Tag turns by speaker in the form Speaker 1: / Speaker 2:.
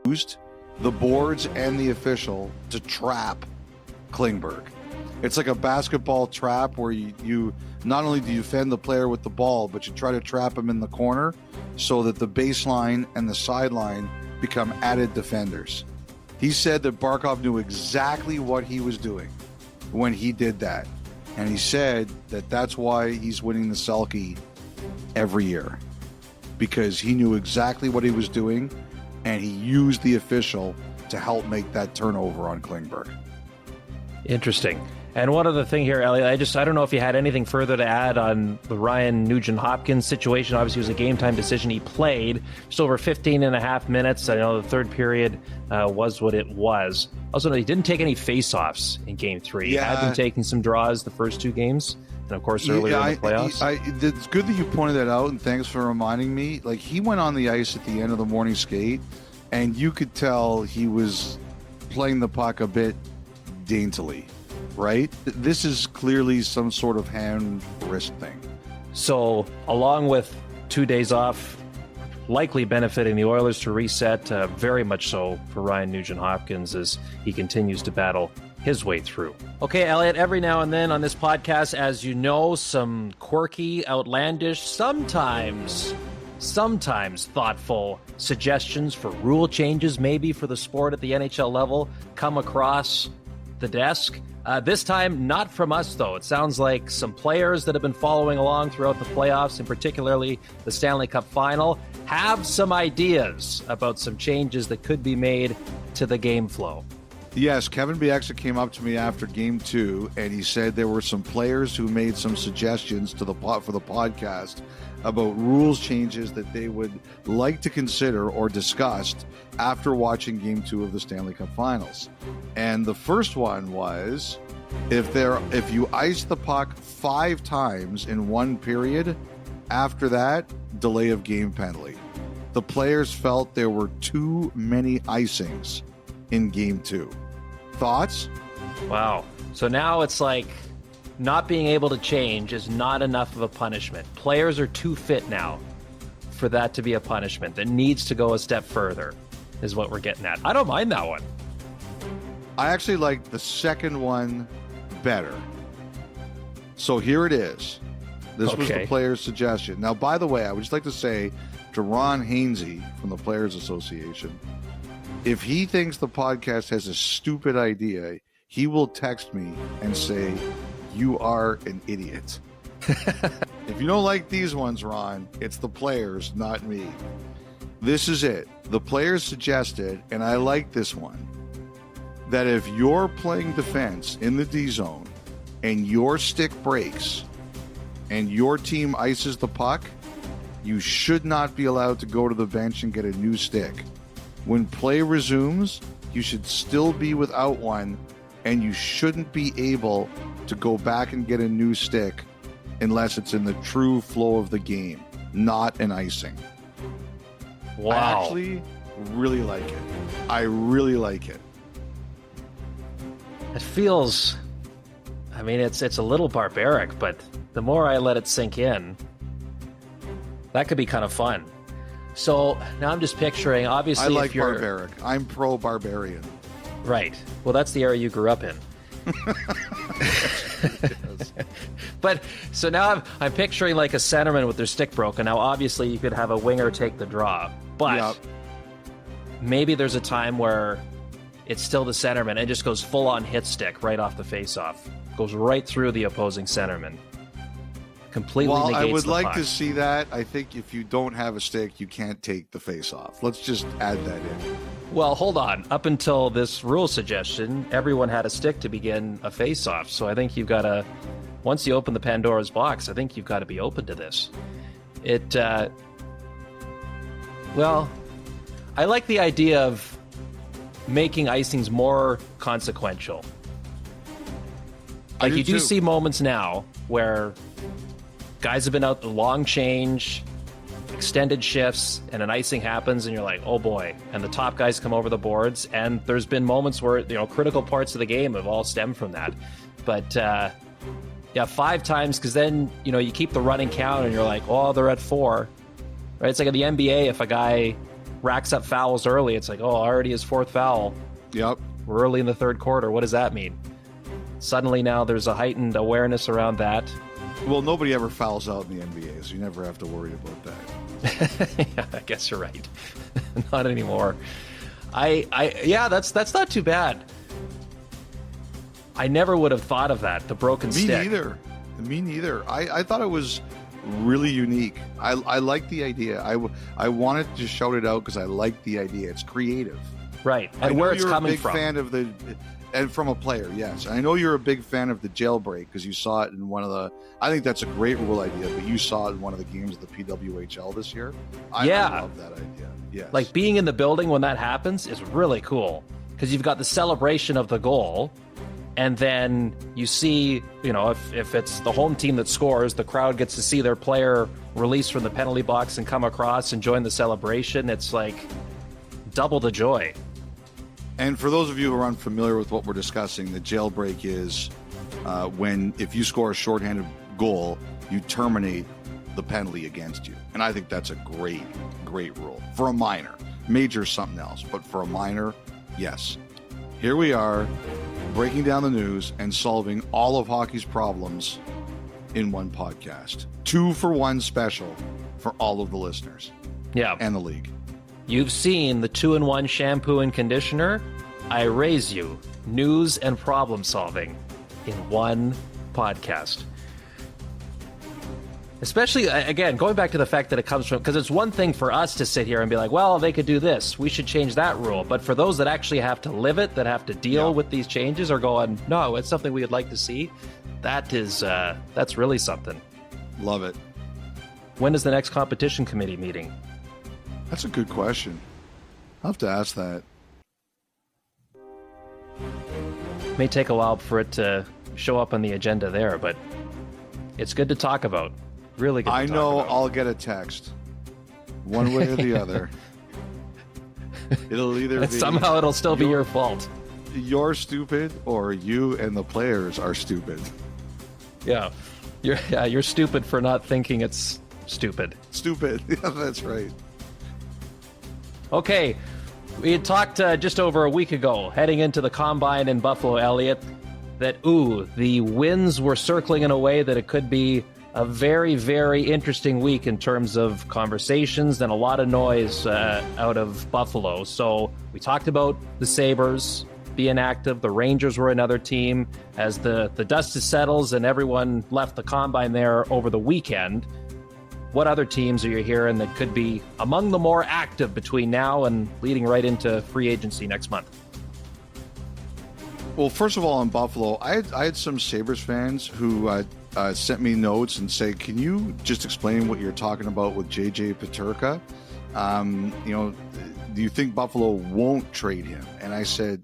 Speaker 1: used the boards and the official to trap Klingberg. It's like a basketball trap where you not only do you fend the player with the ball, but you try to trap him in the corner so that the baseline and the sideline become added defenders. He said that Barkov knew exactly what he was doing when he did that. And he said that that's why he's winning the Selke every year, because he knew exactly what he was doing and he used the official to help make that turnover on Klingberg.
Speaker 2: Interesting. And one other thing here, Elliot, I don't know if you had anything further to add on the Ryan Nugent-Hopkins situation. Obviously, it was a game-time decision. He played just over 15 and a half minutes. I know the third period was what it was. Also, he didn't take any face-offs in Game 3. He had been taking some draws the first two games, and of course, earlier in the playoffs.
Speaker 1: It's good that you pointed that out, and thanks for reminding me. Like, he went on the ice at the end of the morning skate, and you could tell he was playing the puck a bit daintily. Right? This is clearly some sort of hand-wrist thing.
Speaker 2: So, along with 2 days off, likely benefiting the Oilers to reset, very much so for Ryan Nugent-Hopkins as he continues to battle his way through. Okay, Elliot, every now and then on this podcast, as you know, some quirky, outlandish, sometimes thoughtful suggestions for rule changes, maybe for the sport at the NHL level, come across the desk. This time, not from us, though. It sounds like some players that have been following along throughout the playoffs, and particularly the Stanley Cup Final, have some ideas about some changes that could be made to the game flow.
Speaker 1: Yes, Kevin Bieksa came up to me after Game 2, and he said there were some players who made some suggestions for the podcast about rules changes that they would like to consider or discuss after watching Game 2 of the Stanley Cup Finals. And the first one was, if you ice the puck 5 times in one period, after that, delay of game penalty. The players felt there were too many icings in Game 2. Thoughts?
Speaker 2: Wow. So now it's like not being able to change is not enough of a punishment. Players are too fit now for that to be a punishment. That needs to go a step further is what we're getting at. I don't mind that one.
Speaker 1: I actually like the second one better. So here it is. This was the player's suggestion. Now, by the way, I would just like to say to Ron Hainsey from the Players Association, if he thinks the podcast has a stupid idea, he will text me and say, "You are an idiot." If you don't like these ones, Ron, it's the players, not me. This is it. The players suggested, and I like this one, that if you're playing defense in the D zone and your stick breaks and your team ices the puck, you should not be allowed to go to the bench and get a new stick. When play resumes, you should still be without one, and you shouldn't be able to go back and get a new stick unless it's in the true flow of the game, not an icing.
Speaker 2: Wow.
Speaker 1: I actually really like it. I really like it.
Speaker 2: It feels, I mean, it's a little barbaric, but the more I let it sink in, that could be kind of fun. So now I'm just picturing, obviously,
Speaker 1: I like
Speaker 2: if you're
Speaker 1: barbaric. I'm pro-barbarian.
Speaker 2: Right. Well, that's the era you grew up in. But so now I'm picturing like a centerman with their stick broken. Now, obviously, you could have a winger take the draw, but maybe there's a time where it's still the centerman and it just goes full on hit stick right off the face-off, goes right through the opposing centerman. Completely negates the puck.
Speaker 1: I would like to see that. I think if you don't have a stick, you can't take the face-off. Let's just add that in.
Speaker 2: Well, hold on. Up until this rule suggestion, everyone had a stick to begin a face-off. So I think you've got to, once you open the Pandora's box, I think you've got to be open to this. Well, I like the idea of making icings more consequential. Like you do see moments now where guys have been out the long change, extended shifts, and an icing happens, and you're like, oh boy, and the top guys come over the boards, and there's been moments where, you know, critical parts of the game have all stemmed from that. But, yeah, 5 times, because then, you know, you keep the running count, and you're like, oh, they're at 4. Right? It's like in the NBA, if a guy racks up fouls early. It's like, oh, already his fourth foul.
Speaker 1: Yep.
Speaker 2: We're early in the third quarter. What does that mean? Suddenly now there's a heightened awareness around that.
Speaker 1: Well, nobody ever fouls out in the NBA, so you never have to worry about that.
Speaker 2: Yeah, I guess you're right. Not anymore. Yeah, that's not too bad. I never would have thought of that, the broken stick.
Speaker 1: Me neither. I thought it was really unique. I like the idea. I wanted to shout it out because I like the idea. It's creative.
Speaker 2: Right. And where it's coming from.
Speaker 1: Fan of the, and from a player, yes. I know you're a big fan of the Jailbreak because you saw it in one of the, I think that's a great rule idea, but you saw it in one of the games of the PWHL this year. I love that idea. Yes.
Speaker 2: Like being in the building when that happens is really cool because you've got the celebration of the goal. And then you see, if it's the home team that scores, the crowd gets to see their player release from the penalty box and come across and join the celebration. It's like double the joy.
Speaker 1: And for those of you who are unfamiliar with what we're discussing, the Jailbreak is if you score a shorthanded goal, you terminate the penalty against you. And I think that's a great rule. For a minor. Major something else. But for a minor, yes. Here we are, breaking down the news and solving all of hockey's problems in one podcast. 2-for-1 special for all of the listeners.
Speaker 2: Yeah.
Speaker 1: And the league.
Speaker 2: You've seen the 2-in-1 shampoo and conditioner. I raise you news and problem solving in one podcast. Especially, again, going back to the fact that it comes from, because it's one thing for us to sit here and be like, well, they could do this, we should change that rule. But for those that actually have to live it, that have to deal with these changes, or going, no, it's something we would like to see, that's really something.
Speaker 1: Love it.
Speaker 2: When is the next competition committee meeting?
Speaker 1: That's a good question. I'll have to ask that.
Speaker 2: May take a while for it to show up on the agenda there, but it's good to talk about. Really good to
Speaker 1: I
Speaker 2: talk
Speaker 1: know
Speaker 2: about.
Speaker 1: I'll get a text. One way or the other. It'll either be...
Speaker 2: Somehow it'll still be your fault.
Speaker 1: You're stupid, or you and the players are stupid.
Speaker 2: Yeah. You're stupid for not thinking it's stupid.
Speaker 1: Stupid. Yeah, that's right.
Speaker 2: Okay. We had talked just over a week ago, heading into the Combine in Buffalo, Elliott, that, the winds were circling in a way that it could be a very, very interesting week in terms of conversations and a lot of noise out of Buffalo. So we talked about the Sabres being active. The Rangers were another team. As the dust settles and everyone left the Combine there over the weekend, what other teams are you hearing that could be among the more active between now and leading right into free agency next month?
Speaker 1: Well, first of all, in Buffalo, I had some Sabres fans who sent me notes and say, can you just explain what you're talking about with JJ Peterka? Do you think Buffalo won't trade him? And I said,